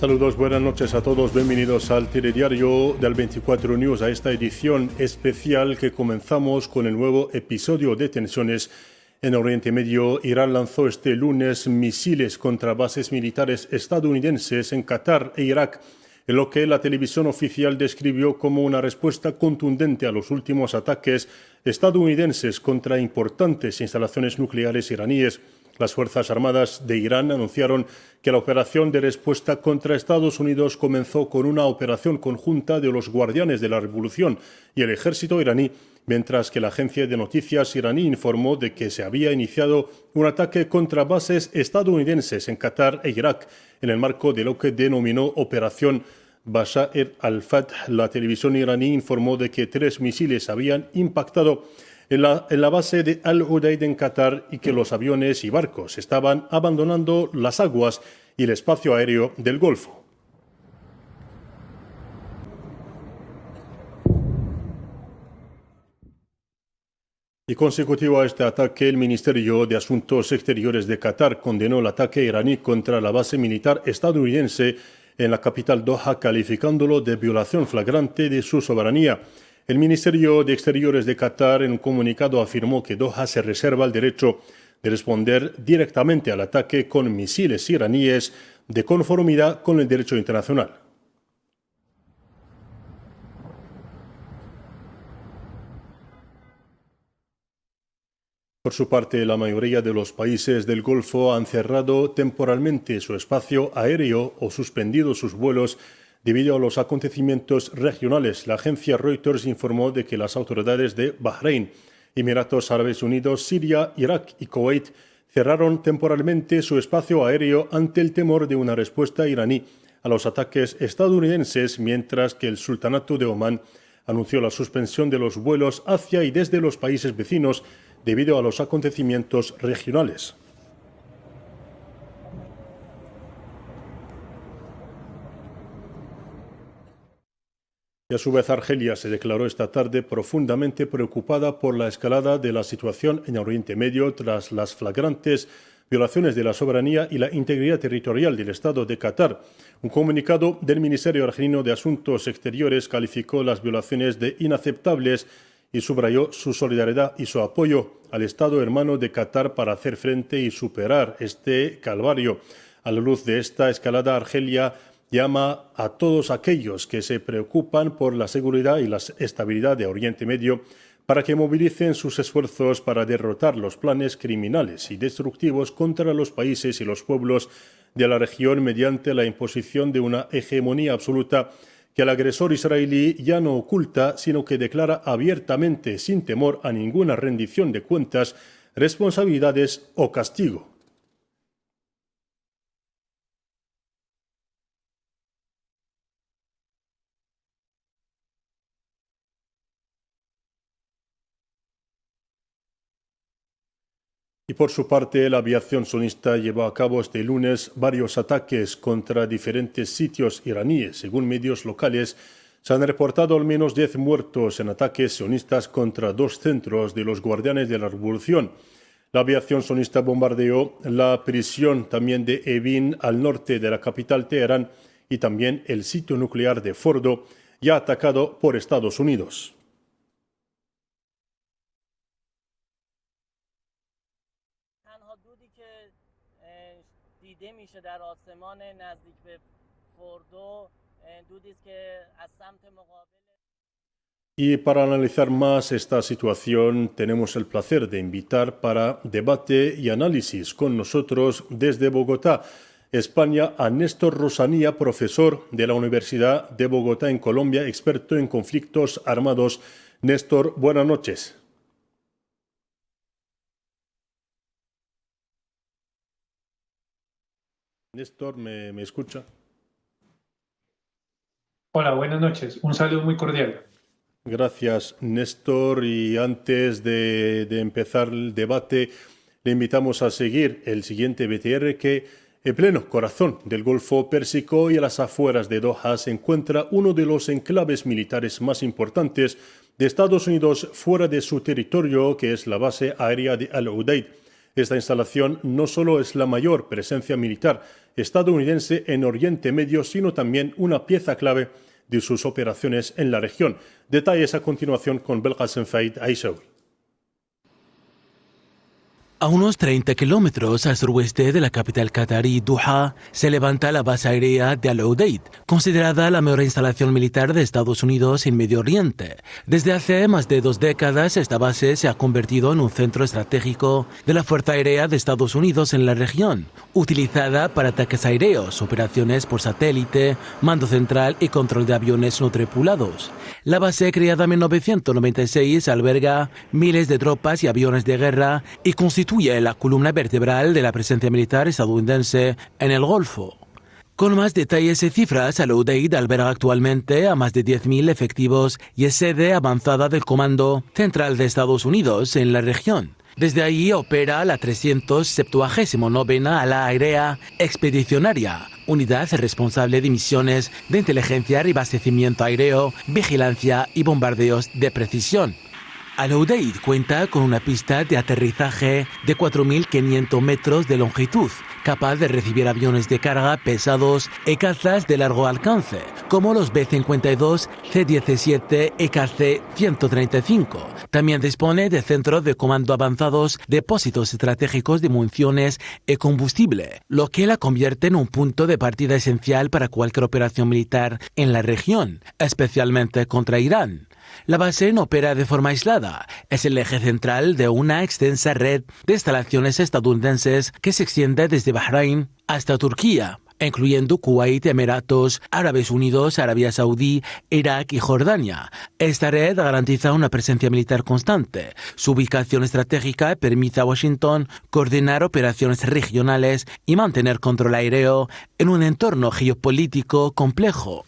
Saludos, buenas noches a todos. Bienvenidos al telediario del 24 News, a esta edición especial que comenzamos con el nuevo episodio de tensiones en Oriente Medio. Irán lanzó este lunes misiles contra bases militares estadounidenses en Qatar e Irak, en lo que la televisión oficial describió como una respuesta contundente a los últimos ataques estadounidenses contra importantes instalaciones nucleares iraníes. Las Fuerzas Armadas de Irán anunciaron que la operación de respuesta contra Estados Unidos comenzó con una operación conjunta de los Guardianes de la Revolución y el ejército iraní, mientras que la agencia de noticias iraní informó de que se había iniciado un ataque contra bases estadounidenses en Qatar e Irak, en el marco de lo que denominó Operación Bashar al-Fath. La televisión iraní informó de que 3 misiles habían impactado en la base de Al-Udeid en Qatar y que los aviones y barcos estaban abandonando las aguas y el espacio aéreo del Golfo. Y consecutivo a este ataque, el Ministerio de Asuntos Exteriores de Qatar condenó el ataque iraní contra la base militar estadounidense en la capital Doha, calificándolo de violación flagrante de su soberanía. El Ministerio de Exteriores de Qatar, en un comunicado, afirmó que Doha se reserva el derecho de responder directamente al ataque con misiles iraníes de conformidad con el derecho internacional. Por su parte, la mayoría de los países del Golfo han cerrado temporalmente su espacio aéreo o suspendido sus vuelos debido a los acontecimientos regionales. La agencia Reuters informó de que las autoridades de Bahrein, Emiratos Árabes Unidos, Siria, Irak y Kuwait cerraron temporalmente su espacio aéreo ante el temor de una respuesta iraní a los ataques estadounidenses, mientras que el Sultanato de Omán anunció la suspensión de los vuelos hacia y desde los países vecinos debido a los acontecimientos regionales. Y a su vez, Argelia se declaró esta tarde profundamente preocupada por la escalada de la situación en Oriente Medio tras las flagrantes violaciones de la soberanía y la integridad territorial del Estado de Qatar. Un comunicado del Ministerio Argelino de Asuntos Exteriores calificó las violaciones de inaceptables y subrayó su solidaridad y su apoyo al Estado hermano de Qatar para hacer frente y superar este calvario. A la luz de esta escalada, Argelia llama a todos aquellos que se preocupan por la seguridad y la estabilidad de Oriente Medio para que movilicen sus esfuerzos para derrotar los planes criminales y destructivos contra los países y los pueblos de la región mediante la imposición de una hegemonía absoluta que el agresor israelí ya no oculta, sino que declara abiertamente, sin temor a ninguna rendición de cuentas, responsabilidades o castigo. Y por su parte, la aviación sionista llevó a cabo este lunes varios ataques contra diferentes sitios iraníes. Según medios locales, se han reportado al menos 10 muertos en ataques sionistas contra 2 centros de los Guardianes de la Revolución. La aviación sionista bombardeó la prisión también de Evin al norte de la capital Teherán y también el sitio nuclear de Fordo, ya atacado por Estados Unidos. Y para analizar más esta situación, tenemos el placer de invitar para debate y análisis con nosotros desde Bogotá, España, a Néstor Rosanía, profesor de la Universidad de Bogotá en Colombia, experto en conflictos armados. Néstor, buenas noches. Néstor, ¿me escucha? Hola, buenas noches. Un saludo muy cordial. Gracias, Néstor. Y antes de empezar el debate, le invitamos a seguir el siguiente BTR que, en pleno corazón del Golfo Pérsico y a las afueras de Doha, se encuentra uno de los enclaves militares más importantes de Estados Unidos fuera de su territorio, que es la base aérea de Al-Udeid. Esta instalación no solo es la mayor presencia militar estadounidense en Oriente Medio, sino también una pieza clave de sus operaciones en la región. Detalles a continuación con Belkacem Faid Aishawi. A unos 30 kilómetros al suroeste de la capital catarí, Doha, se levanta la base aérea de Al Udeid, considerada la mayor instalación militar de Estados Unidos en Medio Oriente. Desde hace más de 2 décadas, esta base se ha convertido en un centro estratégico de la Fuerza Aérea de Estados Unidos en la región, utilizada para ataques aéreos, operaciones por satélite, mando central y control de aviones no tripulados. La base, creada en 1996, alberga miles de tropas y aviones de guerra y constituye la columna vertebral de la presencia militar estadounidense en el Golfo. Con más detalles y cifras, Al Udeid alberga actualmente a más de 10.000 efectivos y es sede avanzada del Comando Central de Estados Unidos en la región. Desde allí opera la 379ª Ala Aérea Expedicionaria, unidad responsable de misiones de inteligencia, reabastecimiento aéreo, vigilancia y bombardeos de precisión. Al Udeid cuenta con una pista de aterrizaje de 4.500 metros de longitud, capaz de recibir aviones de carga pesados y cazas de largo alcance, como los B-52, C-17 y KC-135. También dispone de centros de comando avanzados, depósitos estratégicos de municiones y combustible, lo que la convierte en un punto de partida esencial para cualquier operación militar en la región, especialmente contra Irán. La base no opera de forma aislada, es el eje central de una extensa red de instalaciones estadounidenses que se extiende desde Bahrein hasta Turquía, incluyendo Kuwait, Emiratos Árabes Unidos, Arabia Saudí, Irak y Jordania. Esta red garantiza una presencia militar constante. Su ubicación estratégica permite a Washington coordinar operaciones regionales y mantener control aéreo en un entorno geopolítico complejo.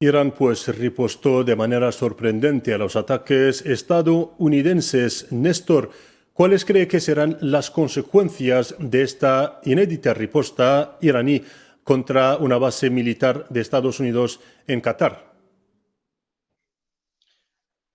Irán ripostó de manera sorprendente a los ataques estadounidenses. Néstor, ¿cuáles cree que serán las consecuencias de esta inédita riposta iraní contra una base militar de Estados Unidos en Qatar?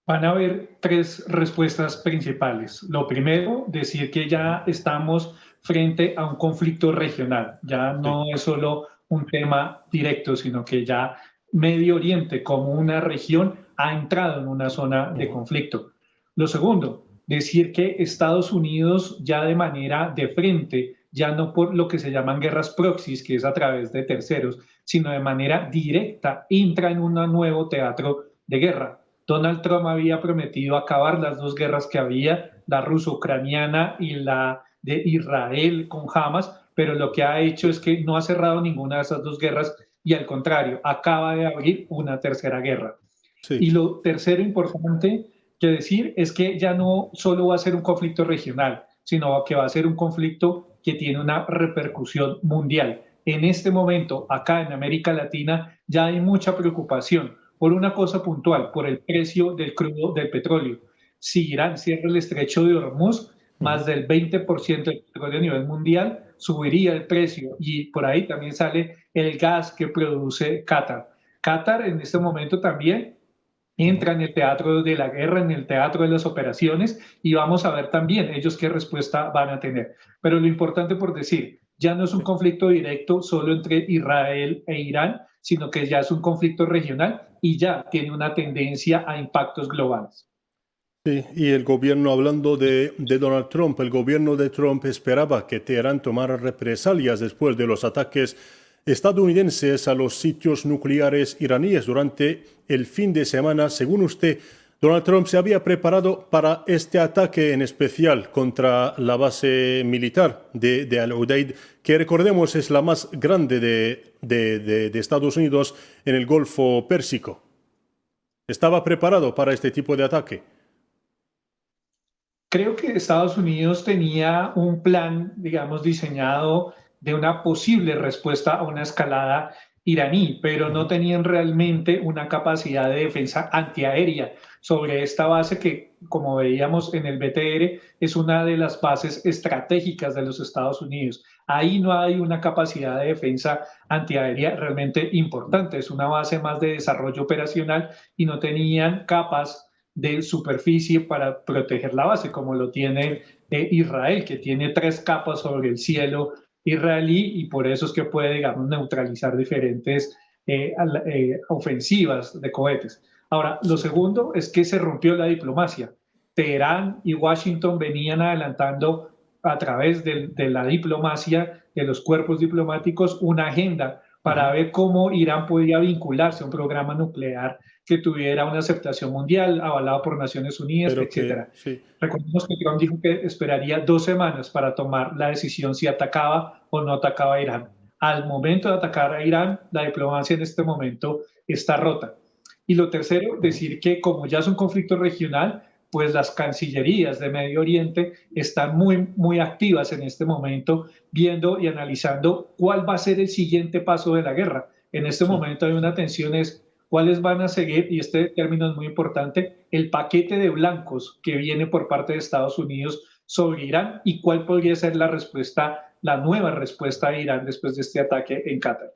Van a haber 3 respuestas principales. Lo primero, decir que ya estamos frente a un conflicto regional. Ya no es solo un tema directo, sino que ya Medio Oriente como una región ha entrado en una zona de conflicto. Lo segundo, decir que Estados Unidos ya de manera de frente, ya no por lo que se llaman guerras proxies, que es a través de terceros, sino de manera directa, entra en un nuevo teatro de guerra. Donald Trump había prometido acabar las 2 guerras que había, la ruso-ucraniana y la de Israel con Hamas, pero lo que ha hecho es que no ha cerrado ninguna de esas 2 guerras y al contrario, acaba de abrir una tercera guerra. Sí. Y lo tercero importante que decir es que ya no solo va a ser un conflicto regional, sino que va a ser un conflicto que tiene una repercusión mundial. En este momento, acá en América Latina, ya hay mucha preocupación por una cosa puntual, por el precio del crudo del petróleo. Si Irán cierra el estrecho de Hormuz, más del 20% del petróleo a nivel mundial, subiría el precio y por ahí también sale el gas que produce Qatar. Qatar en este momento también entra en el teatro de la guerra, en el teatro de las operaciones y vamos a ver también ellos qué respuesta van a tener. Pero lo importante por decir, ya no es un conflicto directo solo entre Israel e Irán, sino que ya es un conflicto regional y ya tiene una tendencia a impactos globales. Sí, y el gobierno, hablando de Donald Trump, el gobierno de Trump esperaba que Teherán tomara represalias después de los ataques estadounidenses a los sitios nucleares iraníes durante el fin de semana. Según usted, Donald Trump se había preparado para este ataque en especial contra la base militar de Al Udeid, que recordemos es la más grande de Estados Unidos en el Golfo Pérsico. ¿Estaba preparado para este tipo de ataque? Creo que Estados Unidos tenía un plan, digamos, diseñado de una posible respuesta a una escalada iraní, pero no tenían realmente una capacidad de defensa antiaérea sobre esta base que, como veíamos en el BTR, es una de las bases estratégicas de los Estados Unidos. Ahí no hay una capacidad de defensa antiaérea realmente importante, es una base más de desarrollo operacional y no tenían capas de superficie para proteger la base, como lo tiene Israel, que tiene 3 capas sobre el cielo israelí, y por eso es que puede, digamos, neutralizar diferentes ofensivas de cohetes. Ahora, lo segundo es que se rompió la diplomacia. Teherán y Washington venían adelantando a través de la diplomacia, de los cuerpos diplomáticos, una agenda para ver cómo Irán podía vincularse a un programa nuclear que tuviera una aceptación mundial, avalado por Naciones Unidas, etc. Sí. Recordemos que Trump dijo que esperaría 2 semanas para tomar la decisión si atacaba o no atacaba a Irán. Al momento de atacar a Irán, la diplomacia en este momento está rota. Y lo tercero, decir que como ya es un conflicto regional, pues las cancillerías de Medio Oriente están muy activas en este momento, viendo y analizando cuál va a ser el siguiente paso de la guerra. En este momento hay una tensión, es cuáles van a seguir, y este término es muy importante, el paquete de blancos que viene por parte de Estados Unidos sobre Irán, y cuál podría ser la respuesta, la nueva respuesta de Irán después de este ataque en Qatar.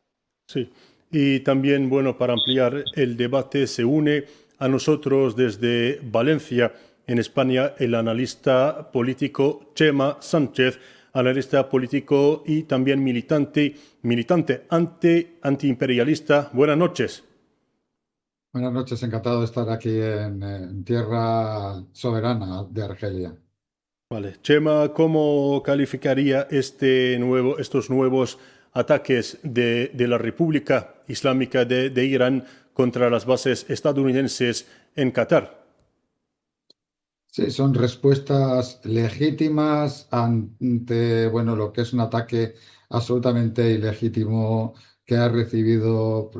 Sí, y también, bueno, para ampliar el debate, se une a nosotros desde Valencia, en España, el analista político Chema Sánchez, analista político y también militante antiimperialista. Buenas noches. Buenas noches, encantado de estar aquí en tierra soberana de Argelia. Vale, Chema, ¿cómo calificaría estos nuevos ataques de la República Islámica de Irán contra las bases estadounidenses en Qatar? Sí, son respuestas legítimas ante, bueno, lo que es un ataque absolutamente ilegítimo que ha recibido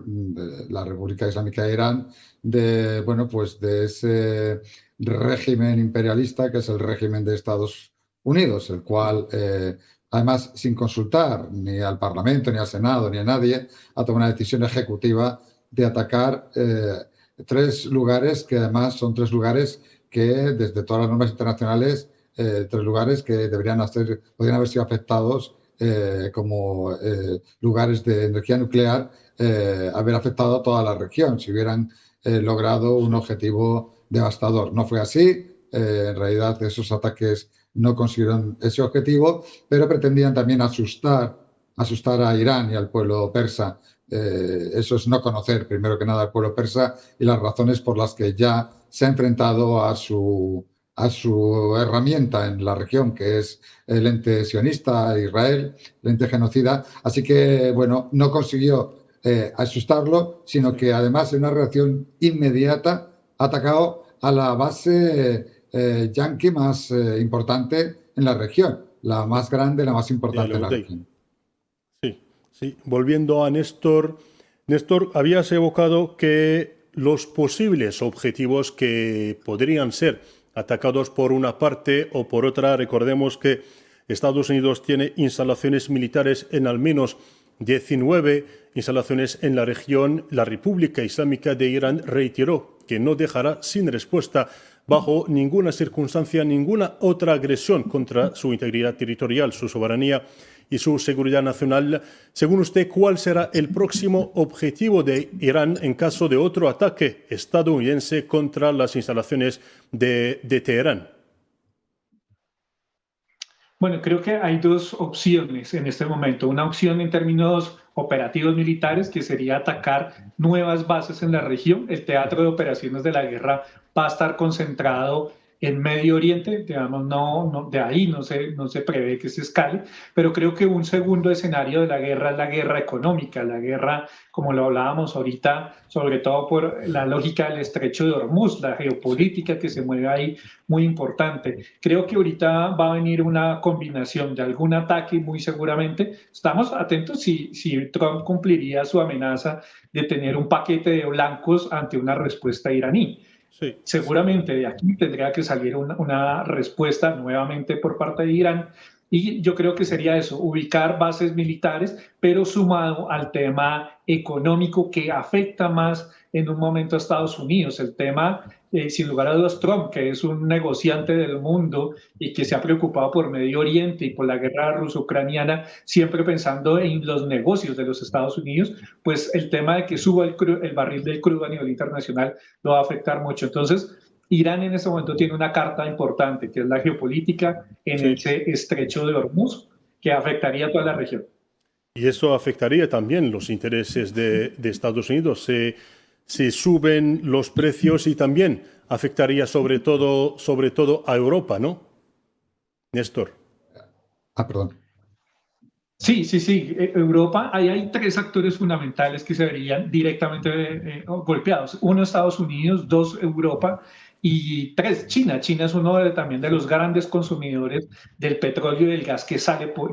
la República Islámica de Irán bueno, pues de ese régimen imperialista que es el régimen de Estados Unidos, el cual, además, sin consultar ni al Parlamento, ni al Senado, ni a nadie, ha tomado una decisión ejecutiva de atacar 3 lugares que además son 3 lugares que desde todas las normas internacionales, 3 lugares que podrían haber sido afectados como lugares de energía nuclear, haber afectado a toda la región si hubieran logrado un objetivo devastador. No fue así, en realidad esos ataques no consiguieron ese objetivo, pero pretendían también asustar a Irán y al pueblo persa. Eso es no conocer, primero que nada, al pueblo persa y las razones por las que ya se ha enfrentado a su herramienta en la región, que es el ente sionista, Israel, el ente genocida. Así que, bueno, no consiguió asustarlo, sino que además en una reacción inmediata ha atacado a la base yanqui más importante en la región, la más grande, la más importante en la región. Sí. Volviendo a Néstor. Néstor, habías evocado que los posibles objetivos que podrían ser atacados por una parte o por otra, recordemos que Estados Unidos tiene instalaciones militares en al menos 19 instalaciones en la región. La República Islámica de Irán reiteró que no dejará sin respuesta bajo ninguna circunstancia ninguna otra agresión contra su integridad territorial, su soberanía y su seguridad nacional. Según usted, ¿cuál será el próximo objetivo de Irán en caso de otro ataque estadounidense contra las instalaciones de Teherán? Bueno, creo que hay 2 opciones en este momento. Una opción en términos operativos militares, que sería atacar nuevas bases en la región. El teatro de operaciones de la guerra va a estar concentrado en Medio Oriente, digamos, de ahí no se prevé que se escale, pero creo que un segundo escenario de la guerra es la guerra económica, la guerra, como lo hablábamos ahorita, sobre todo por la lógica del estrecho de Hormuz, la geopolítica que se mueve ahí, muy importante. Creo que ahorita va a venir una combinación de algún ataque, muy seguramente. Estamos atentos si Trump cumpliría su amenaza de tener un paquete de blancos ante una respuesta iraní. Sí. Seguramente de aquí tendría que salir una respuesta nuevamente por parte de Irán, y yo creo que sería eso, ubicar bases militares, pero sumado al tema económico que afecta más en un momento a Estados Unidos. El tema, sin lugar a dudas, Trump, que es un negociante del mundo y que se ha preocupado por Medio Oriente y por la guerra ruso-ucraniana, siempre pensando en los negocios de los Estados Unidos, pues el tema de que suba el barril del crudo a nivel internacional lo va a afectar mucho. Entonces, Irán en este momento tiene una carta importante, que es la geopolítica en Sí. ese estrecho de Hormuz, que afectaría a toda la región. Y eso afectaría también los intereses de Estados Unidos. Se suben los precios y también afectaría sobre todo a Europa, ¿no? Néstor. Perdón. Sí, sí, sí. Europa, ahí hay tres actores fundamentales que se verían directamente golpeados. Uno, Estados Unidos; dos, Europa; y tres, China. China es uno también de los grandes consumidores del petróleo y del gas que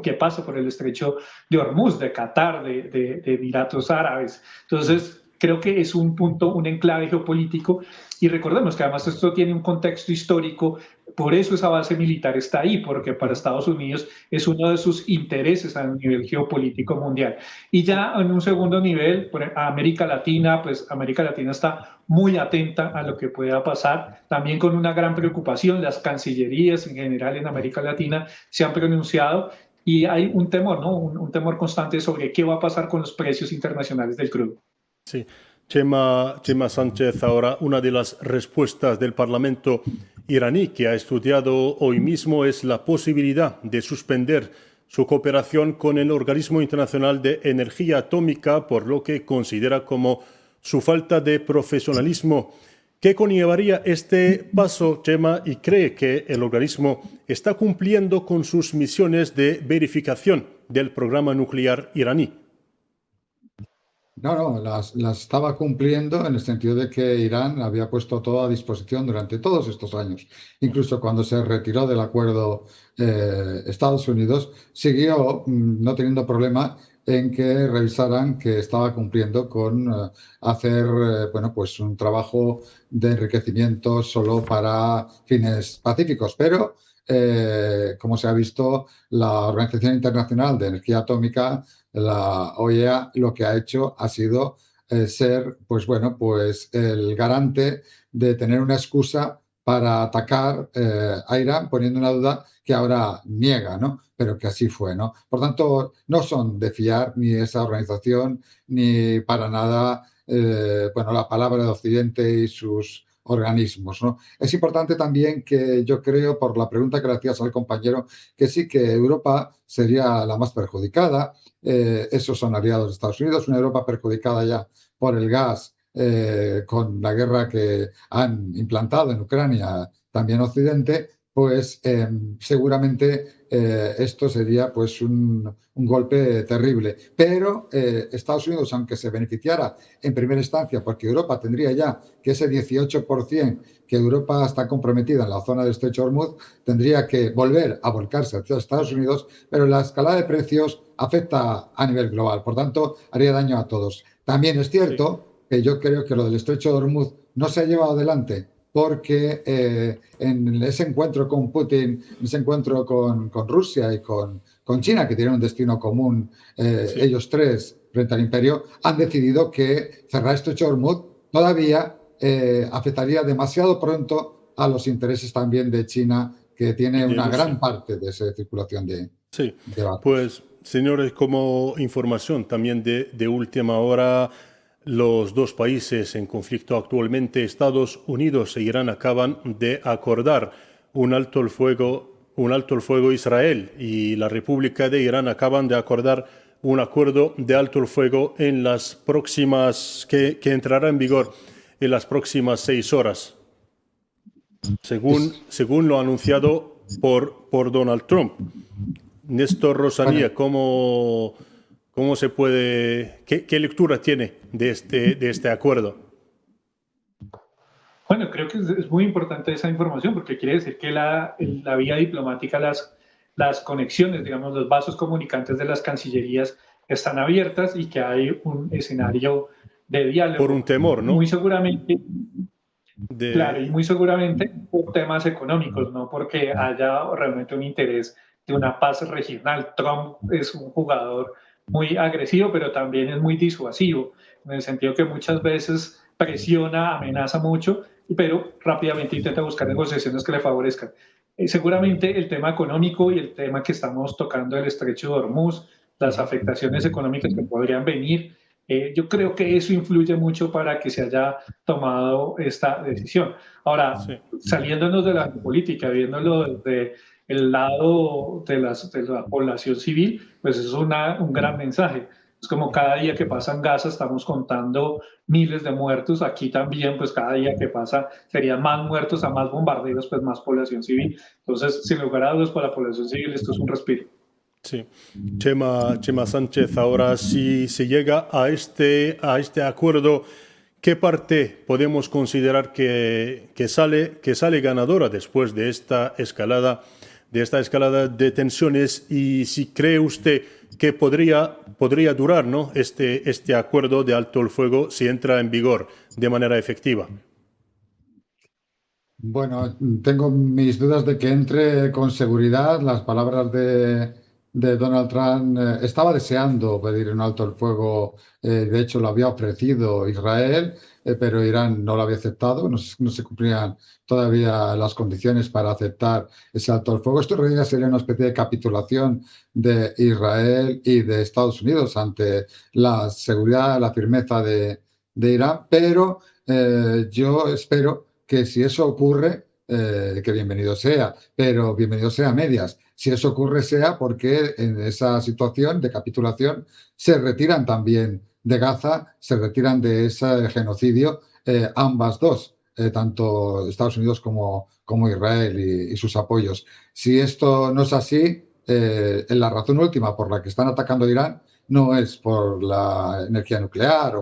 que pasa por el estrecho de Hormuz, de Qatar, de Emiratos Árabes. Entonces, creo que es un punto, un enclave geopolítico. Y recordemos que además esto tiene un contexto histórico. Por eso esa base militar está ahí, porque para Estados Unidos es uno de sus intereses a nivel geopolítico mundial. Y ya en un segundo nivel, a América Latina, pues América Latina está muy atenta a lo que pueda pasar, también con una gran preocupación. Las cancillerías en general en América Latina se han pronunciado y hay un temor, ¿no? Un temor constante sobre qué va a pasar con los precios internacionales del crudo. Sí. Chema Sánchez, ahora una de las respuestas del Parlamento iraní que ha estudiado hoy mismo es la posibilidad de suspender su cooperación con el Organismo Internacional de Energía Atómica, por lo que considera como su falta de profesionalismo. ¿Qué conllevaría este paso, Chema, y cree que el organismo está cumpliendo con sus misiones de verificación del programa nuclear iraní? No, las estaba cumpliendo en el sentido de que Irán había puesto todo a disposición durante todos estos años. Incluso cuando se retiró del acuerdo Estados Unidos, siguió no teniendo problema en que revisaran que estaba cumpliendo con hacer bueno, pues un trabajo de enriquecimiento solo para fines pacíficos. Pero, como se ha visto, la Organización Internacional de Energía Atómica, la OEA, lo que ha hecho ha sido ser, pues bueno, pues el garante de tener una excusa para atacar a Irán, poniendo una duda que ahora niega, ¿no? Pero que así fue, ¿no? Por tanto, no son de fiar ni esa organización ni para nada, bueno, la palabra de Occidente y sus organismos, ¿no? Es importante también que yo creo, por la pregunta que le hacías al compañero, que sí que Europa sería la más perjudicada. Esos son aliados de Estados Unidos, una Europa perjudicada ya por el gas, con la guerra que han implantado en Ucrania, también Occidente, pues seguramente esto sería pues un golpe terrible. Pero Estados Unidos, aunque se beneficiara en primera instancia, porque Europa tendría ya que ese 18% que Europa está comprometida en la zona del estrecho de Hormuz, tendría que volver a volcarse hacia Estados Unidos, pero la escalada de precios afecta a nivel global, por tanto haría daño a todos. También es cierto que yo creo que lo del estrecho de Hormuz no se ha llevado adelante porque en ese encuentro con Putin, en ese encuentro con Rusia y con China, que tienen un destino común, ellos tres frente al imperio, han decidido que cerrar el estrecho de Hormuz todavía afectaría demasiado pronto a los intereses también de China, que tiene una gran parte de esa circulación de barcos. Pues, señores, como información también de última hora, los dos países en conflicto actualmente, Estados Unidos e Irán, acaban de acordar un alto el fuego Israel y la República de Irán acaban de acordar un acuerdo de alto el fuego en las próximas, que entrará en vigor en las próximas 6 horas, según lo anunciado por Donald Trump. Néstor Rosanía, ¿cómo se puede, qué lectura tiene de este acuerdo? Bueno, creo que es muy importante esa información porque quiere decir que la vía diplomática, las conexiones, digamos, los vasos comunicantes de las cancillerías están abiertas y que hay un escenario de diálogo. Por un temor, ¿no? Muy seguramente. Claro, y muy seguramente por temas económicos, no porque haya realmente un interés de una paz regional. Trump es un jugador muy agresivo, pero también es muy disuasivo, en el sentido que muchas veces presiona, amenaza mucho, pero rápidamente intenta buscar negociaciones que le favorezcan. Seguramente el tema económico y el tema que estamos tocando, el estrecho de Hormuz, las afectaciones económicas que podrían venir, Yo creo que eso influye mucho para que se haya tomado esta decisión. Ahora, Sí. saliéndonos de la política, viéndolo desde el lado de la población civil, pues eso es un gran mensaje. Es como cada día que pasa en Gaza estamos contando miles de muertos. Aquí también, pues cada día que pasa serían más muertos, a más bombardeos, pues más población civil. Entonces, sin lugar a dudas, para la población civil esto es un respiro. Sí. Chema Sánchez, ahora si se llega a este acuerdo, ¿qué parte podemos considerar que sale ganadora después de esta escalada de tensiones? Y si cree usted que podría durar, ¿no?, este acuerdo de alto el fuego si entra en vigor de manera efectiva. Bueno, tengo mis dudas de que entre con seguridad. Las palabras de Donald Trump, estaba deseando pedir un alto el fuego, de hecho lo había ofrecido Israel, pero Irán no lo había aceptado, no se cumplían todavía las condiciones para aceptar ese alto el fuego. Esto en realidad sería una especie de capitulación de Israel y de Estados Unidos ante la seguridad, la firmeza de Irán, pero yo espero que si eso ocurre, que bienvenido sea, pero bienvenido sea a medias. Si eso ocurre sea porque en esa situación de capitulación se retiran también de Gaza, se retiran de ese genocidio, ambas dos, tanto Estados Unidos como Israel y sus apoyos. Si esto no es así, la razón última por la que están atacando a Irán no es por la energía nuclear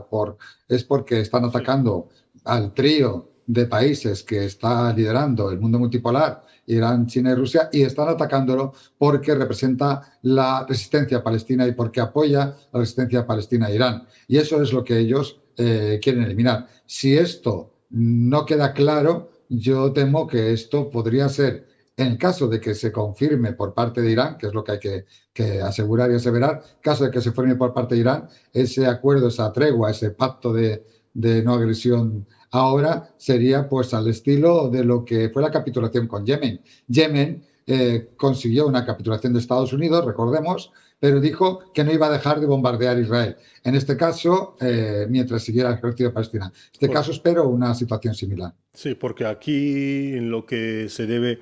es porque están atacando al trío de países que está liderando el mundo multipolar, Irán, China y Rusia, y están atacándolo porque representa la resistencia palestina y porque apoya la resistencia palestina a Irán. Y eso es lo que ellos quieren eliminar. Si esto no queda claro, yo temo que esto podría ser, en el caso de que se confirme por parte de Irán, que es lo que hay que asegurar y aseverar, en caso de que se confirme por parte de Irán, ese acuerdo, esa tregua, ese pacto de no agresión ahora sería pues al estilo de lo que fue la capitulación con Yemen. Yemen consiguió una capitulación de Estados Unidos, recordemos, pero dijo que no iba a dejar de bombardear Israel. En este caso, mientras siguiera el ejército de Palestina. En este caso espero una situación similar. Sí, porque aquí en lo que se debe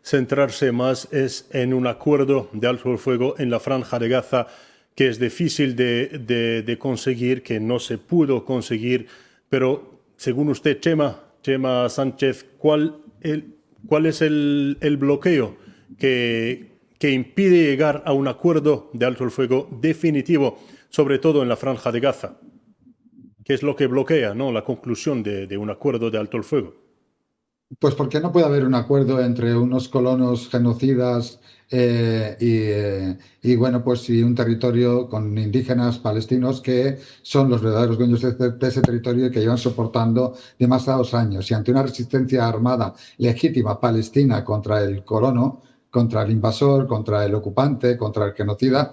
centrarse más es en un acuerdo de alto el fuego en la franja de Gaza, que es difícil de conseguir, que no se pudo conseguir, pero según usted, Chema Sánchez, ¿cuál es el bloqueo que impide llegar a un acuerdo de alto el fuego definitivo, sobre todo en la franja de Gaza? ¿Qué es lo que bloquea, ¿no?, la conclusión de un acuerdo de alto el fuego? Pues porque no puede haber un acuerdo entre unos colonos genocidas y bueno, pues y un territorio con indígenas palestinos que son los verdaderos dueños de ese territorio y que llevan soportando demasiados años. Y ante una resistencia armada legítima palestina contra el colono, contra el invasor, contra el ocupante, contra el genocida,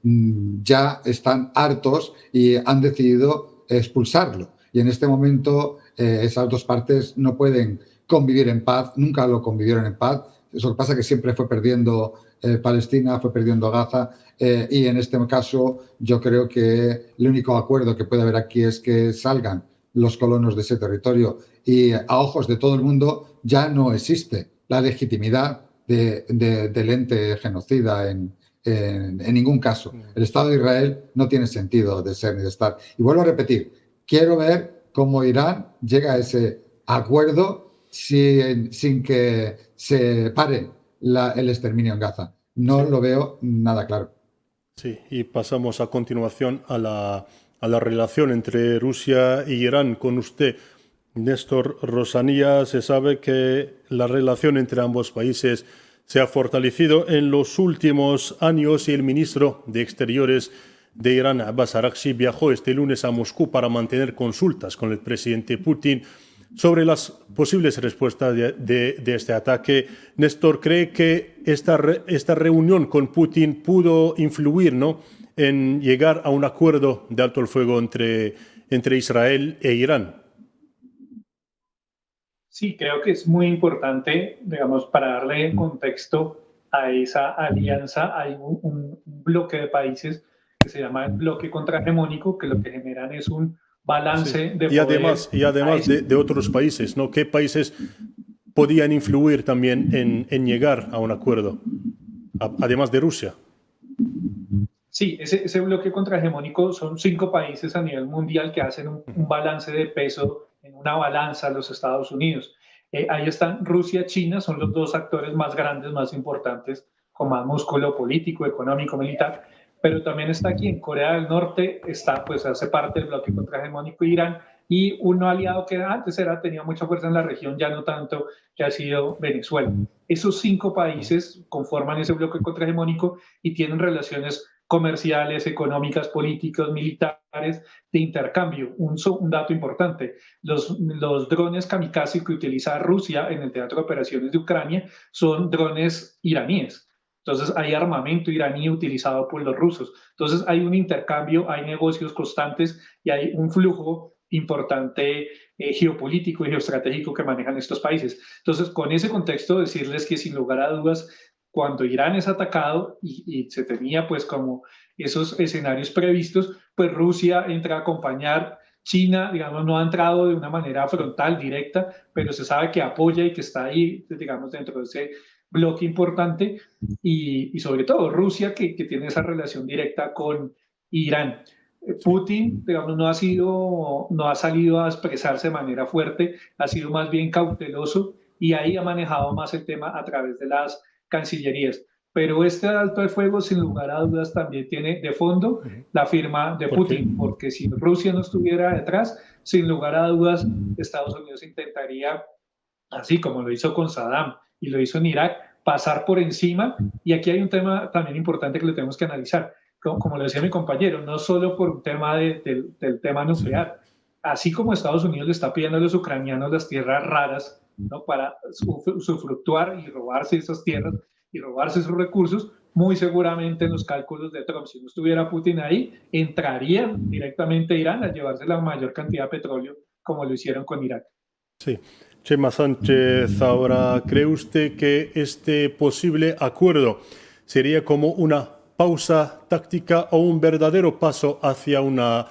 ya están hartos y han decidido expulsarlo. Y en este momento esas dos partes no pueden convivir en paz, nunca lo convivieron en paz. Eso que pasa es que siempre fue perdiendo Palestina, fue perdiendo Gaza, y en este caso yo creo que el único acuerdo que puede haber aquí es que salgan los colonos de ese territorio y a ojos de todo el mundo ya no existe la legitimidad del ente genocida en ningún caso. El Estado de Israel no tiene sentido de ser ni de estar. Y vuelvo a repetir, quiero ver cómo Irán llega a ese acuerdo sin que se pare el exterminio en Gaza. No lo veo nada claro. Sí, y pasamos a continuación a la relación entre Rusia y Irán. Con usted, Néstor Rosanía, se sabe que la relación entre ambos países se ha fortalecido en los últimos años y el ministro de Exteriores de Irán, Abbas Araghchi, viajó este lunes a Moscú para mantener consultas con el presidente Putin sobre las posibles respuestas de este ataque. Néstor, ¿cree que esta reunión con Putin pudo influir, ¿no?, en llegar a un acuerdo de alto el fuego entre Israel e Irán? Sí, creo que es muy importante, digamos, para darle contexto a esa alianza. Hay un bloque de países que que se llama el bloque contrahegemónico, que lo que generan es un balance de y poder. además de otros países, ¿no? ¿Qué países podían influir también en llegar a un acuerdo, además de Rusia? Sí, ese bloque contrahegemónico son 5 países a nivel mundial que hacen un balance de peso en una balanza a los Estados Unidos. Ahí están Rusia, China, son los 2 actores más grandes, más importantes, con más músculo político, económico, militar, pero también está aquí en Corea del Norte, está, pues hace parte del bloque contrahegemónico Irán, y un aliado que antes tenía mucha fuerza en la región, ya no tanto, que ha sido Venezuela. Esos 5 países conforman ese bloque contrahegemónico y tienen relaciones comerciales, económicas, políticas, militares, de intercambio. Un dato importante, los drones kamikaze que utiliza Rusia en el teatro de operaciones de Ucrania son drones iraníes. Entonces hay armamento iraní utilizado por los rusos. Entonces hay un intercambio, hay negocios constantes y hay un flujo importante geopolítico y geoestratégico que manejan estos países. Entonces, con ese contexto, decirles que sin lugar a dudas, cuando Irán es atacado y se tenía pues como esos escenarios previstos, pues Rusia entra a acompañar. China, digamos, no ha entrado de una manera frontal, directa, pero se sabe que apoya y que está ahí, digamos, dentro de ese bloque importante, y sobre todo Rusia, que tiene esa relación directa con Irán. Putin, digamos, no ha salido a expresarse de manera fuerte, ha sido más bien cauteloso y ahí ha manejado más el tema a través de las cancillerías. Pero este alto el fuego, sin lugar a dudas, también tiene de fondo la firma de Putin, porque si Rusia no estuviera detrás, sin lugar a dudas, Estados Unidos intentaría, así como lo hizo con Saddam y lo hizo en Irak, pasar por encima. Y aquí hay un tema también importante que lo tenemos que analizar. Como lo decía mi compañero, no solo por un tema del tema nuclear, así como Estados Unidos le está pidiendo a los ucranianos las tierras raras, ¿no?, para usufructuar y robarse esas tierras y robarse esos recursos, muy seguramente en los cálculos de Trump, si no estuviera Putin ahí, entraría directamente a Irán a llevarse la mayor cantidad de petróleo, como lo hicieron con Irak. Sí. Chema Sánchez, ahora, ¿cree usted que este posible acuerdo sería como una pausa táctica o un verdadero paso hacia una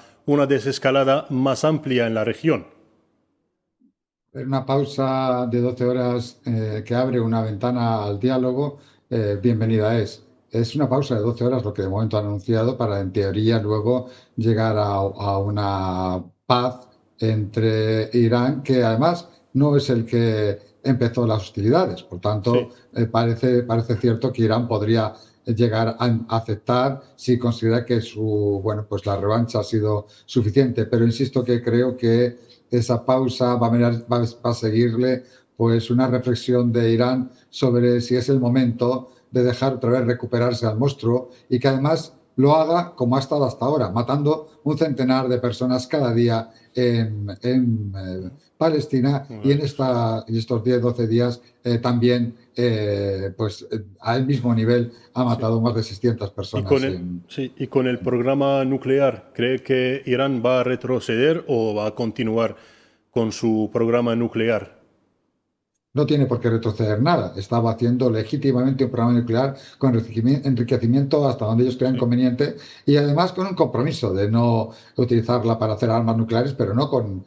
desescalada más amplia en la región? Una pausa de 12 horas que abre una ventana al diálogo, bienvenida es. Es una pausa de 12 horas lo que de momento han anunciado para, en teoría, luego llegar a una paz entre Irán, que además no es el que empezó las hostilidades. Por tanto, parece cierto que Irán podría llegar a aceptar si considera que pues la revancha ha sido suficiente. Pero insisto que creo que esa pausa va a seguirle pues una reflexión de Irán sobre si es el momento de dejar otra vez recuperarse al monstruo y que además lo haga como ha estado hasta ahora, matando un centenar de personas cada día en Palestina, y en estos 10-12 días también pues al mismo nivel ha matado más de 600 personas. Y con el programa nuclear, ¿cree que Irán va a retroceder o va a continuar con su programa nuclear? No tiene por qué retroceder nada. Estaba haciendo legítimamente un programa nuclear con enriquecimiento hasta donde ellos crean conveniente, y además con un compromiso de no utilizarla para hacer armas nucleares, pero no con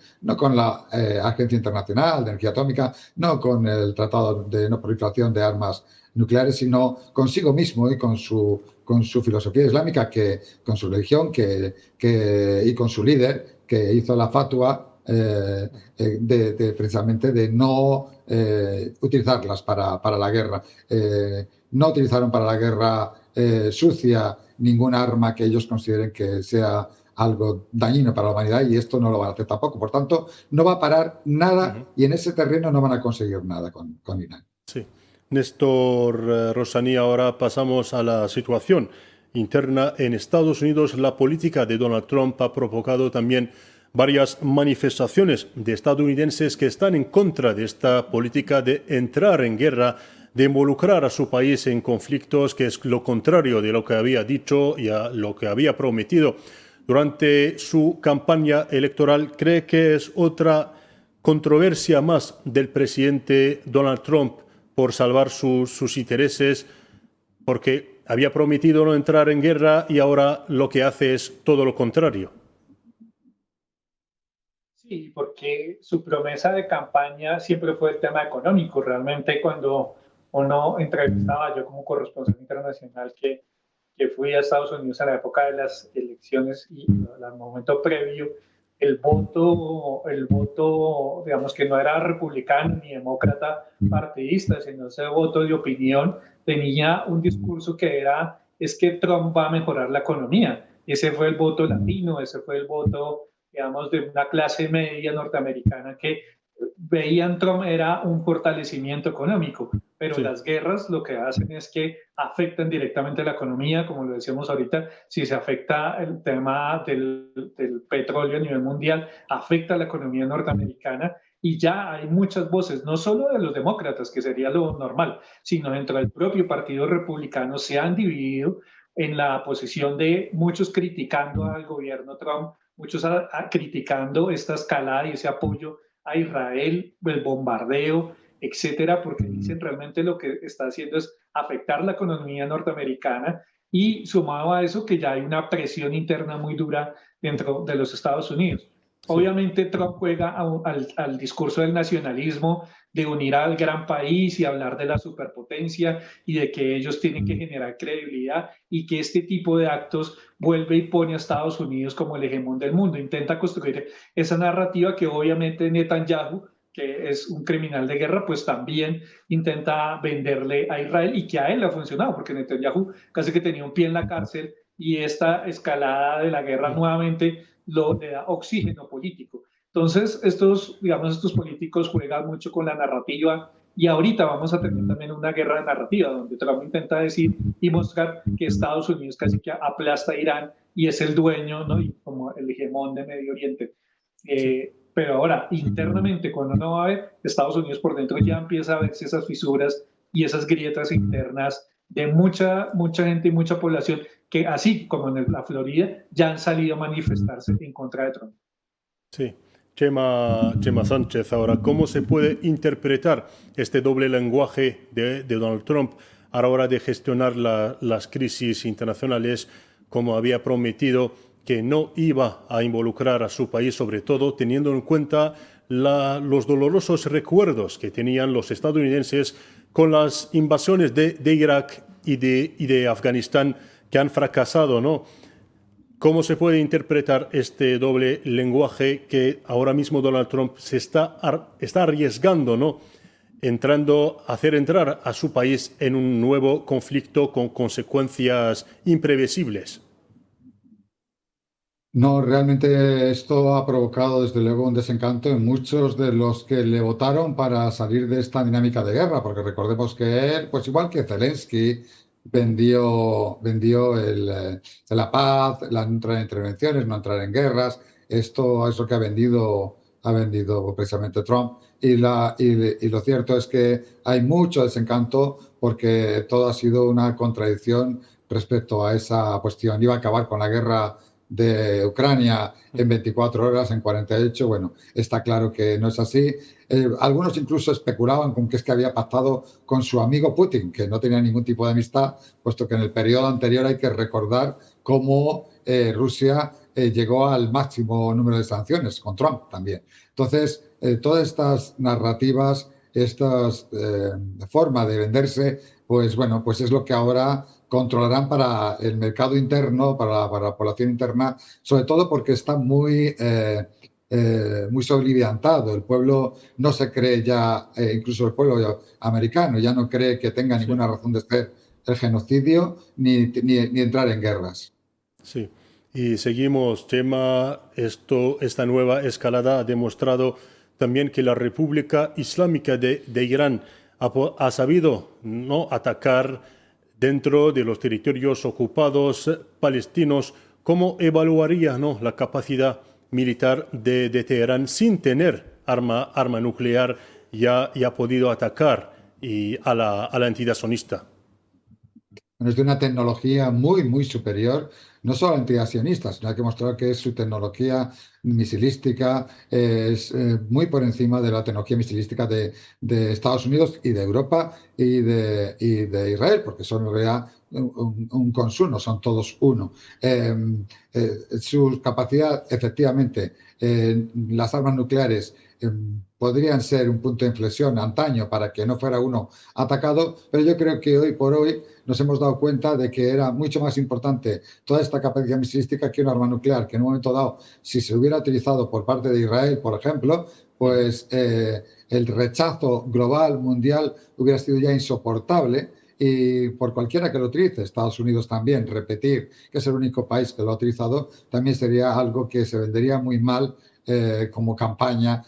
la Agencia Internacional de Energía Atómica, no con el Tratado de No Proliferación de Armas Nucleares, sino consigo mismo y con su filosofía islámica, con su religión y con su líder, que hizo la fatua precisamente de no utilizarlas para la guerra. No utilizaron para la guerra sucia ninguna arma que ellos consideren que sea algo dañino para la humanidad, y esto no lo van a hacer tampoco. Por tanto, no va a parar nada y en ese terreno no van a conseguir nada con Irán. Sí. Néstor Rossany, ahora pasamos a la situación interna en Estados Unidos. La política de Donald Trump ha provocado también varias manifestaciones de estadounidenses que están en contra de esta política de entrar en guerra, de involucrar a su país en conflictos, que es lo contrario de lo que había dicho y a lo que había prometido durante su campaña electoral. ¿Cree que es otra controversia más del presidente Donald Trump por salvar sus intereses? Porque había prometido no entrar en guerra y ahora lo que hace es todo lo contrario. Sí, porque su promesa de campaña siempre fue el tema económico. Realmente cuando uno entrevistaba, yo como corresponsal internacional que fui a Estados Unidos en la época de las elecciones y al momento previo, digamos que no era republicano ni demócrata partidista, sino ese voto de opinión tenía un discurso que era, es que Trump va a mejorar la economía. Ese fue el voto latino, ese fue el voto, digamos, de una clase media norteamericana que veían Trump era un fortalecimiento económico, pero Sí. las guerras lo que hacen es que afectan directamente la economía, como lo decíamos ahorita, si se afecta el tema del petróleo a nivel mundial, afecta la economía norteamericana y ya hay muchas voces, no solo de los demócratas, que sería lo normal, sino dentro del propio Partido Republicano se han dividido en la posición de muchos criticando al gobierno Trump, muchos criticando esta escalada y ese apoyo a Israel, el bombardeo, etcétera, porque dicen realmente lo que está haciendo es afectar la economía norteamericana y sumado a eso que ya hay una presión interna muy dura dentro de los Estados Unidos. Sí. Obviamente Trump juega al discurso del nacionalismo, de unir al gran país y hablar de la superpotencia y de que ellos tienen que generar credibilidad y que este tipo de actos vuelve y pone a Estados Unidos como el hegemón del mundo. Intenta construir esa narrativa que obviamente Netanyahu, que es un criminal de guerra, pues también intenta venderle a Israel y que a él le ha funcionado, porque Netanyahu casi que tenía un pie en la cárcel y esta escalada de la guerra nuevamente le da oxígeno político. Entonces, estos políticos juegan mucho con la narrativa y ahorita vamos a tener también una guerra de narrativa donde Trump intenta decir y mostrar que Estados Unidos casi que aplasta a Irán y es el dueño, ¿no? Y como el hegemón de Medio Oriente. Pero ahora, internamente, cuando uno va a ver, Estados Unidos por dentro ya empieza a verse esas fisuras y esas grietas internas de mucha gente y mucha población que, así como en la Florida, ya han salido a manifestarse en contra de Trump. Sí. Chema Sánchez, ahora, ¿cómo se puede interpretar este doble lenguaje de Donald Trump a la hora de gestionar las crisis internacionales, como había prometido que no iba a involucrar a su país, sobre todo teniendo en cuenta los dolorosos recuerdos que tenían los estadounidenses con las invasiones de Irak y de Afganistán que han fracasado, ¿no? ¿Cómo se puede interpretar este doble lenguaje que ahora mismo Donald Trump se está arriesgando, ¿no? Hacer entrar a su país en un nuevo conflicto con consecuencias imprevisibles? No, realmente esto ha provocado desde luego un desencanto en muchos de los que le votaron para salir de esta dinámica de guerra, porque recordemos que él, pues igual que Zelensky, vendió la paz, la no entrar en intervenciones, no entrar en guerras. Esto es lo que ha vendido precisamente Trump. Y lo cierto es que hay mucho desencanto porque todo ha sido una contradicción respecto a esa cuestión. Iba a acabar con la guerra de Ucrania en 24 horas, en 48. Bueno, está claro que no es así. Algunos incluso especulaban con que es que había pactado con su amigo Putin, que no tenía ningún tipo de amistad, puesto que en el periodo anterior hay que recordar cómo Rusia llegó al máximo número de sanciones, con Trump también. Entonces, todas estas narrativas, estas formas de venderse, pues bueno, pues es lo que ahora controlarán para el mercado interno, para la población interna, sobre todo porque está muy soliviantado. El pueblo no se cree ya, incluso el pueblo americano, ya no cree que tenga ninguna razón de ser el genocidio ni entrar en guerras. Sí. Y seguimos, Chema, esta nueva escalada ha demostrado también que la República Islámica de Irán ha sabido no atacar dentro de los territorios ocupados palestinos. ¿Cómo evaluaría, ¿no?, la capacidad militar de Teherán sin tener arma nuclear? Ya ha podido atacar a la entidad sionista. Es de una tecnología muy, muy superior. no solo a la entidad sionista, sino hay que mostrar que su tecnología misilística es muy por encima de la tecnología misilística de Estados Unidos y de Europa y de Israel, porque son en realidad un consumo, son todos uno. Su capacidad, efectivamente, las armas nucleares podrían ser un punto de inflexión antaño para que no fuera uno atacado, pero yo creo que hoy por hoy nos hemos dado cuenta de que era mucho más importante toda esta capacidad misilística que un arma nuclear, que en un momento dado, si se hubiera utilizado por parte de Israel, por ejemplo, pues el rechazo global, mundial, hubiera sido ya insoportable. Y por cualquiera que lo utilice, Estados Unidos también, repetir que es el único país que lo ha utilizado, también sería algo que se vendería muy mal como campaña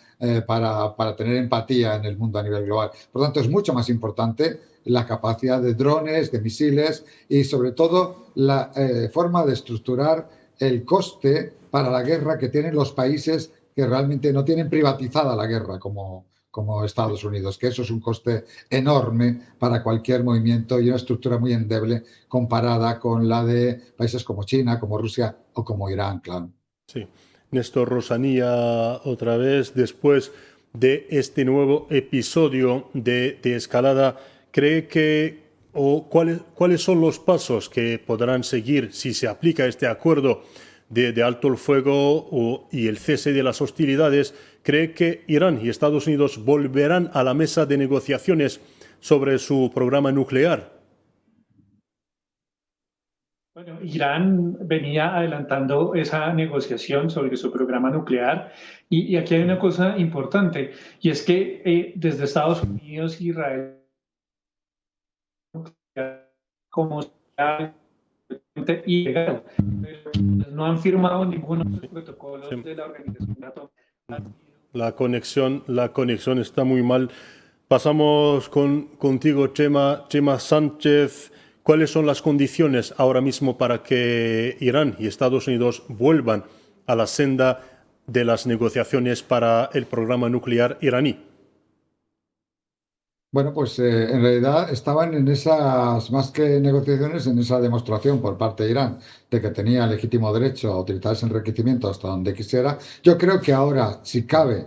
para tener empatía en el mundo a nivel global. Por lo tanto, es mucho más importante la capacidad de drones, de misiles y sobre todo la forma de estructurar el coste para la guerra que tienen los países que realmente no tienen privatizada la guerra como Estados Unidos, que eso es un coste enorme para cualquier movimiento y una estructura muy endeble comparada con la de países como China, como Rusia o como Irán, claro. Sí. Néstor Rosanía, otra vez, después de este nuevo episodio de escalada, ¿cree que cuáles son los pasos que podrán seguir si se aplica este acuerdo de alto el fuego y el cese de las hostilidades? ¿Cree que Irán y Estados Unidos volverán a la mesa de negociaciones sobre su programa nuclear? Bueno, Irán venía adelantando esa negociación sobre su programa nuclear y aquí hay una cosa importante y es que desde Estados Unidos y Israel como ilegal, pero no han firmado ninguno de los protocolos de la Organización Atómica. La conexión está muy mal. Pasamos contigo, Chema Sánchez. ¿Cuáles son las condiciones ahora mismo para que Irán y Estados Unidos vuelvan a la senda de las negociaciones para el programa nuclear iraní? Bueno, pues en realidad estaban en esas, más que negociaciones, en esa demostración por parte de Irán de que tenía legítimo derecho a utilizar ese enriquecimiento hasta donde quisiera. Yo creo que ahora, si cabe,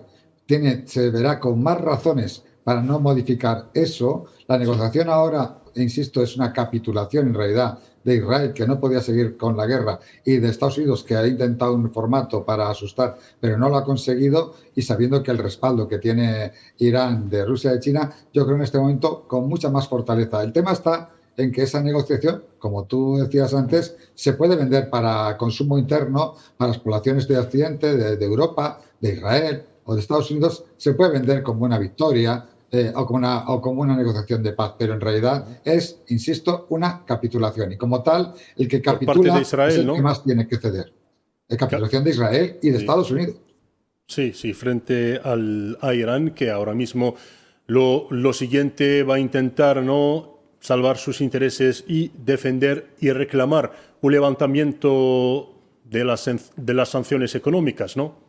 se verá con más razones para no modificar eso. La negociación ahora, insisto, es una capitulación en realidad de Israel, que no podía seguir con la guerra, y de Estados Unidos, que ha intentado un formato para asustar, pero no lo ha conseguido, y sabiendo que el respaldo que tiene Irán de Rusia y de China, yo creo en este momento con mucha más fortaleza. El tema está en que esa negociación, como tú decías antes, se puede vender para consumo interno, para las poblaciones de Occidente, de Europa, de Israel o de Estados Unidos, se puede vender como una victoria o como una negociación de paz, pero en realidad es, insisto, una capitulación. Y como tal, el que capitula Israel, es el ¿no? que más tiene que ceder. La capitulación de Israel y de Estados Unidos. Sí, frente a Irán, que ahora mismo lo siguiente va a intentar, ¿no?, salvar sus intereses y defender y reclamar un levantamiento de las sanciones económicas, ¿no?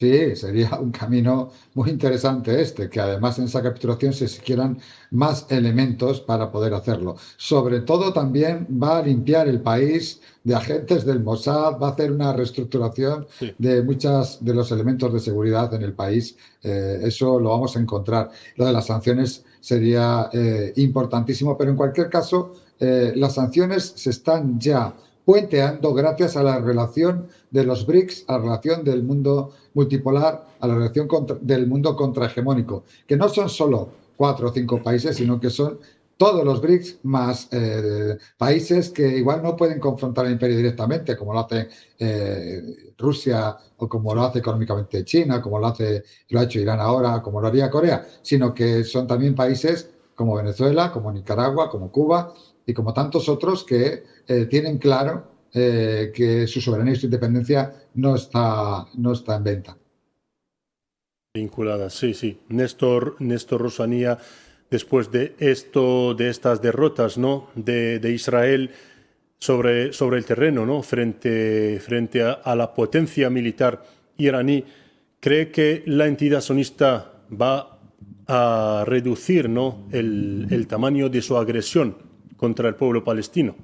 Sí, sería un camino muy interesante este, que además en esa capitulación se exigieran más elementos para poder hacerlo. Sobre todo también va a limpiar el país de agentes del Mossad, va a hacer una reestructuración de muchos de los elementos de seguridad en el país. Eso lo vamos a encontrar. Lo de las sanciones sería importantísimo, pero en cualquier caso, las sanciones se están ya puenteando gracias a la relación de los BRICS, a la relación del mundo multipolar, a la relación del mundo contrahegemónico, que no son solo 4 o 5 países, sino que son todos los BRICS más países que igual no pueden confrontar al imperio directamente, como lo hace Rusia o como lo hace económicamente China, como lo ha hecho Irán ahora, como lo haría Corea, sino que son también países como Venezuela, como Nicaragua, como Cuba y como tantos otros que tienen claro que su soberanía y su independencia no está en venta. Vinculadas, sí. Néstor Rosanía, después de estas derrotas, ¿no?, de Israel sobre el terreno, ¿no?, frente a la potencia militar iraní, ¿cree que la entidad sionista va a reducir, ¿no?, el tamaño de su agresión contra el pueblo palestino?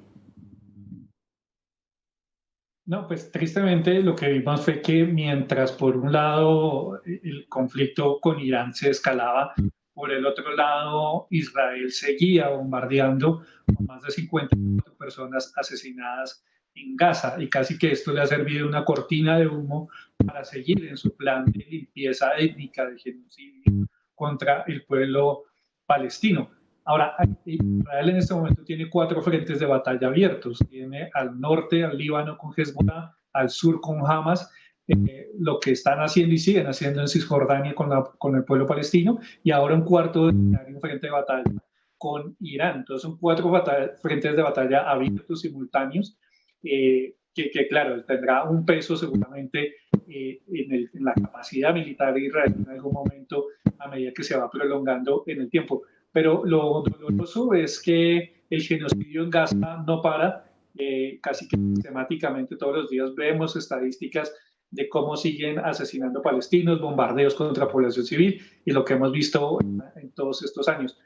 No, pues tristemente lo que vimos fue que mientras por un lado el conflicto con Irán se escalaba, por el otro lado Israel seguía bombardeando con más de 50 personas asesinadas en Gaza y casi que esto le ha servido una cortina de humo para seguir en su plan de limpieza étnica, de genocidio contra el pueblo palestino. Ahora, Israel en este momento tiene 4 frentes de batalla abiertos. Tiene al norte al Líbano con Hezbollah, al sur con Hamas, lo que están haciendo y siguen haciendo en Cisjordania con el pueblo palestino, y ahora un cuarto un frente de batalla con Irán. Entonces son 4 frentes de batalla abiertos simultáneos, que claro, tendrá un peso seguramente en la capacidad militar de Israel en algún momento a medida que se va prolongando en el tiempo. Pero lo doloroso es que el genocidio en Gaza no para, casi que sistemáticamente todos los días vemos estadísticas de cómo siguen asesinando palestinos, bombardeos contra población civil y lo que hemos visto en todos estos años.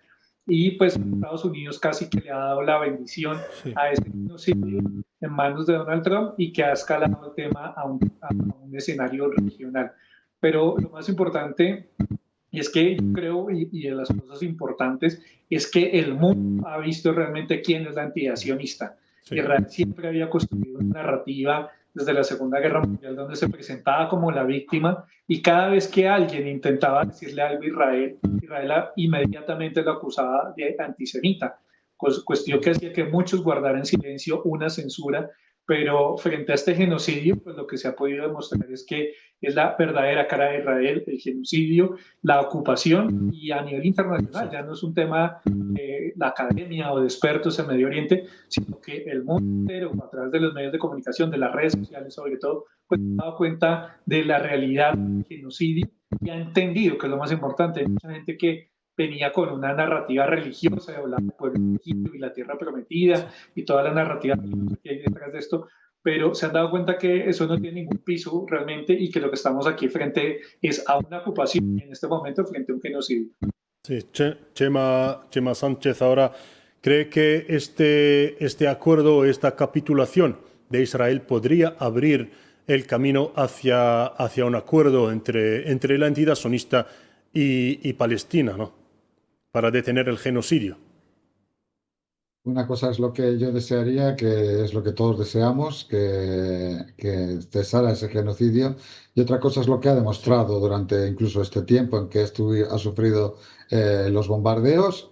Y pues Estados Unidos casi que le ha dado la bendición a ese genocidio en manos de Donald Trump y que ha escalado el tema a un escenario regional. Pero lo más importante, y es que yo creo, y de las cosas importantes, es que el mundo ha visto realmente quién es la entidad sionista. Sí. Israel siempre había construido una narrativa desde la Segunda Guerra Mundial donde se presentaba como la víctima, y cada vez que alguien intentaba decirle algo a Israel, Israel inmediatamente lo acusaba de antisemita, cuestión que hacía que muchos guardaran silencio, una censura. Pero frente a este genocidio, pues lo que se ha podido demostrar es que es la verdadera cara de Israel, el genocidio, la ocupación, y a nivel internacional ya no es un tema de la academia o de expertos en Medio Oriente, sino que el mundo entero, a través de los medios de comunicación, de las redes sociales sobre todo, pues ha dado cuenta de la realidad del genocidio y ha entendido, que es lo más importante. Hay mucha gente que venía con una narrativa religiosa, hablaba del pueblo egipcio y la tierra prometida y toda la narrativa que hay detrás de esto, pero se han dado cuenta que eso no tiene ningún piso realmente y que lo que estamos aquí frente es a una ocupación, en este momento frente a un genocidio. Sí, Chema Sánchez ahora cree que este acuerdo, esta capitulación de Israel podría abrir el camino hacia un acuerdo entre la entidad sionista y Palestina, ¿no?, para detener el genocidio. Una cosa es lo que yo desearía, que es lo que todos deseamos, que cesara ese genocidio, y otra cosa es lo que ha demostrado durante incluso este tiempo en que ha sufrido los bombardeos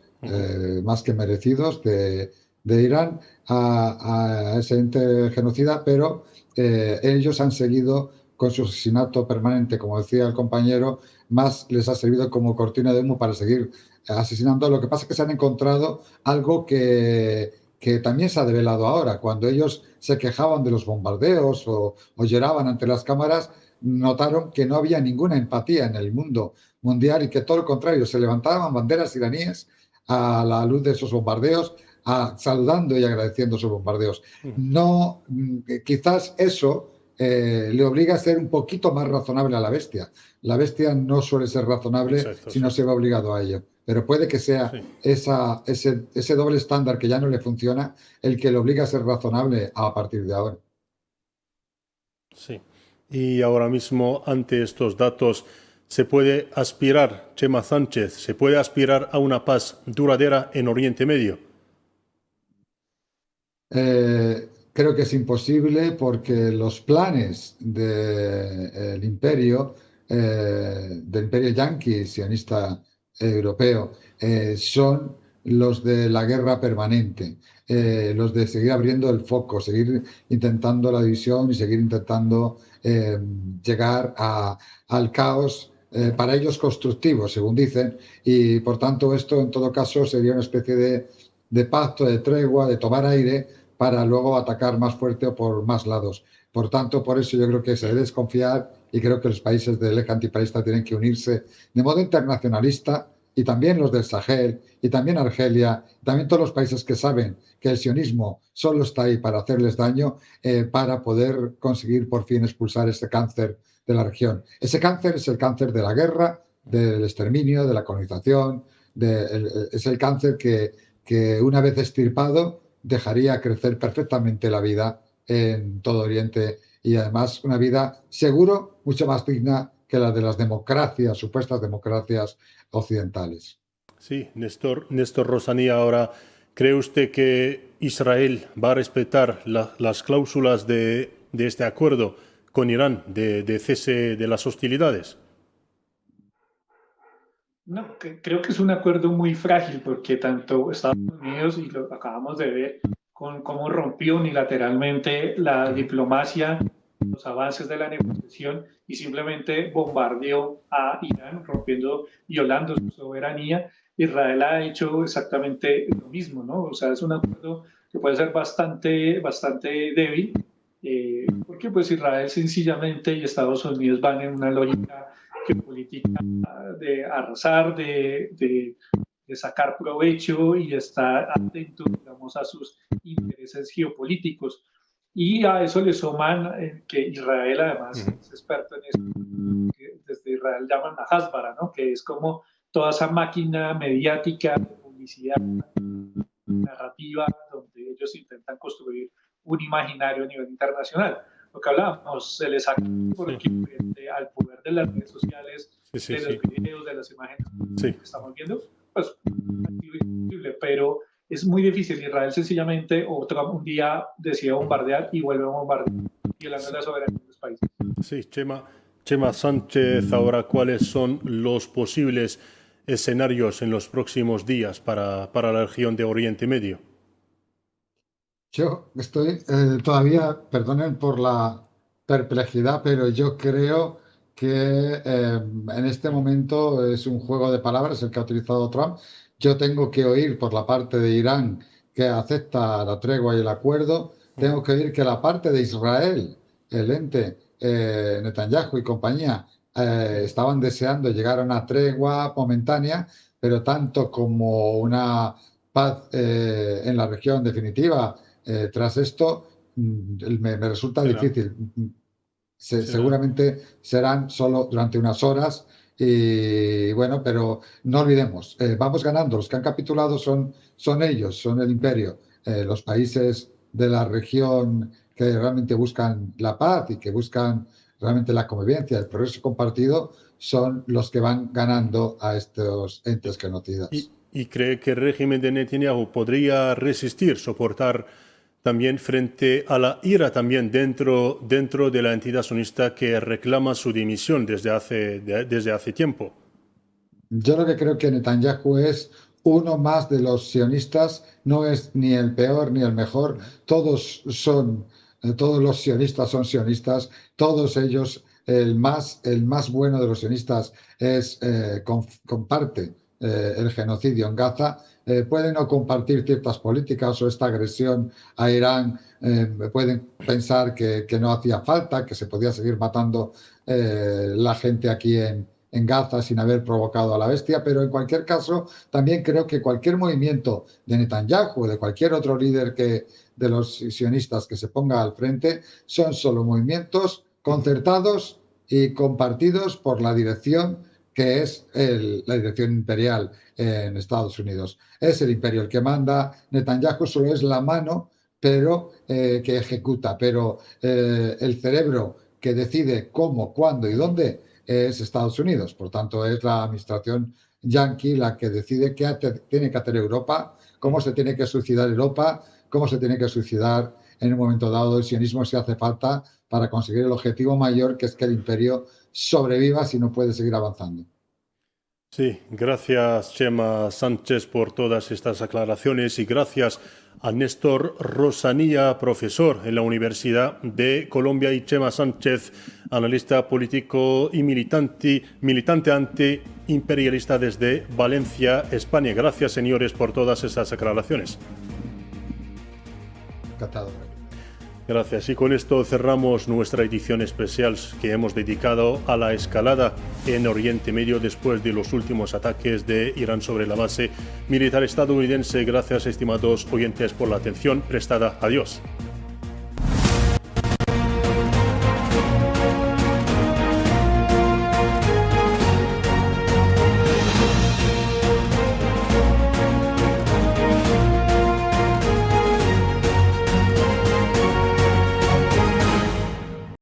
más que merecidos de Irán a ese ente genocida, pero ellos han seguido con su asesinato permanente, como decía el compañero, más les ha servido como cortina de humo para seguir asesinando. Lo que pasa es que se han encontrado algo que también se ha develado ahora. Cuando ellos se quejaban de los bombardeos o lloraban ante las cámaras, notaron que no había ninguna empatía en el mundo mundial y que todo lo contrario, se levantaban banderas iraníes a la luz de esos bombardeos, saludando y agradeciendo esos bombardeos. No, quizás eso le obliga a ser un poquito más razonable a la bestia. La bestia no suele ser razonable. Exacto, si no se ve obligado a ello. Pero puede que sea ese doble estándar que ya no le funciona el que le obliga a ser razonable a partir de ahora. Sí. Y ahora mismo, ante estos datos, ¿se puede aspirar, Chema Sánchez, se puede aspirar a una paz duradera en Oriente Medio? Creo que es imposible porque los planes del imperio yanqui, sionista europeo, son los de la guerra permanente, los de seguir abriendo el foco, seguir intentando la división y seguir intentando llegar al caos, para ellos constructivo, según dicen, y por tanto esto en todo caso sería una especie de pacto, de tregua, de tomar aire para luego atacar más fuerte o por más lados. Por tanto, por eso yo creo que se debe desconfiar y creo que los países del eje antipalestina tienen que unirse de modo internacionalista, y también los del Sahel, y también Argelia, y también todos los países que saben que el sionismo solo está ahí para hacerles daño, para poder conseguir por fin expulsar ese cáncer de la región. Ese cáncer es el cáncer de la guerra, del exterminio, de la colonización, es el cáncer que una vez extirpado dejaría crecer perfectamente la vida en todo Oriente y además una vida seguro mucho más digna que la de las democracias, supuestas democracias occidentales. Sí, Néstor Rosanía, ahora, ¿cree usted que Israel va a respetar las cláusulas de este acuerdo con Irán de cese de las hostilidades? No, creo que es un acuerdo muy frágil porque tanto Estados Unidos, y lo acabamos de ver con cómo rompió unilateralmente la diplomacia, los avances de la negociación y simplemente bombardeó a Irán, violando su soberanía. Israel ha hecho exactamente lo mismo, ¿no? O sea, es un acuerdo que puede ser bastante débil, porque pues Israel sencillamente y Estados Unidos van en una lógica geopolítica de arrasar, de sacar provecho y estar atento, digamos, a sus intereses geopolíticos. Y a eso le suman que Israel además es experto en eso, que desde Israel llaman la Hasbara, ¿no? Que es como toda esa máquina mediática, de publicidad, narrativa, donde ellos intentan construir un imaginario a nivel internacional. Lo que hablábamos, se les saca porque frente al poder de las redes sociales, de los videos, de las imágenes que estamos viendo, pues es imposible, pero es muy difícil. Israel sencillamente un día decide bombardear y vuelve a bombardear, violando la soberanía de los países. Sí, Chema Sánchez, ahora, ¿cuáles son los posibles escenarios en los próximos días para la región de Oriente Medio? Yo estoy todavía, perdonen por la perplejidad, pero yo creo que en este momento es un juego de palabras el que ha utilizado Trump. Yo tengo que oír por la parte de Irán que acepta la tregua y el acuerdo. Tengo que oír que la parte de Israel, el ente Netanyahu y compañía, estaban deseando llegar a una tregua momentánea, pero tanto como una paz en la región definitiva. Tras esto, me resulta difícil. Seguramente serán solo durante unas horas y bueno, pero no olvidemos, vamos ganando. Los que han capitulado son ellos, son el imperio. Los países de la región que realmente buscan la paz y que buscan realmente la convivencia, el progreso compartido, son los que van ganando a estos entes genocidas. ¿Y cree que el régimen de Netanyahu podría resistir, soportar también frente a la ira también dentro de la entidad sionista que reclama su dimisión desde hace tiempo? Yo lo que creo que Netanyahu es uno más de los sionistas, no es ni el peor ni el mejor, todos los sionistas son sionistas, todos ellos, el más bueno de los sionistas comparte el genocidio en Gaza. Pueden no compartir ciertas políticas o esta agresión a Irán, pueden pensar que no hacía falta, que se podía seguir matando la gente aquí en Gaza sin haber provocado a la bestia, pero en cualquier caso también creo que cualquier movimiento de Netanyahu o de cualquier otro líder de los sionistas que se ponga al frente son solo movimientos concertados y compartidos por la dirección que es la dirección imperial en Estados Unidos. Es el imperio el que manda, Netanyahu solo es la mano pero que ejecuta, pero el cerebro que decide cómo, cuándo y dónde es Estados Unidos. Por tanto, es la administración yanqui la que decide qué tiene que hacer Europa, cómo se tiene que suicidar Europa, cómo se tiene que suicidar en un momento dado el sionismo si hace falta para conseguir el objetivo mayor, que es que el imperio sobreviva si no puede seguir avanzando. Sí, gracias Chema Sánchez por todas estas aclaraciones y gracias a Néstor Rosanía, profesor en la Universidad de Colombia, y Chema Sánchez, analista político y militante antiimperialista desde Valencia, España. Gracias, señores, por todas estas aclaraciones. Encantado. Gracias. Y con esto cerramos nuestra edición especial que hemos dedicado a la escalada en Oriente Medio después de los últimos ataques de Irán sobre la base militar estadounidense. Gracias, estimados oyentes, por la atención prestada. Adiós.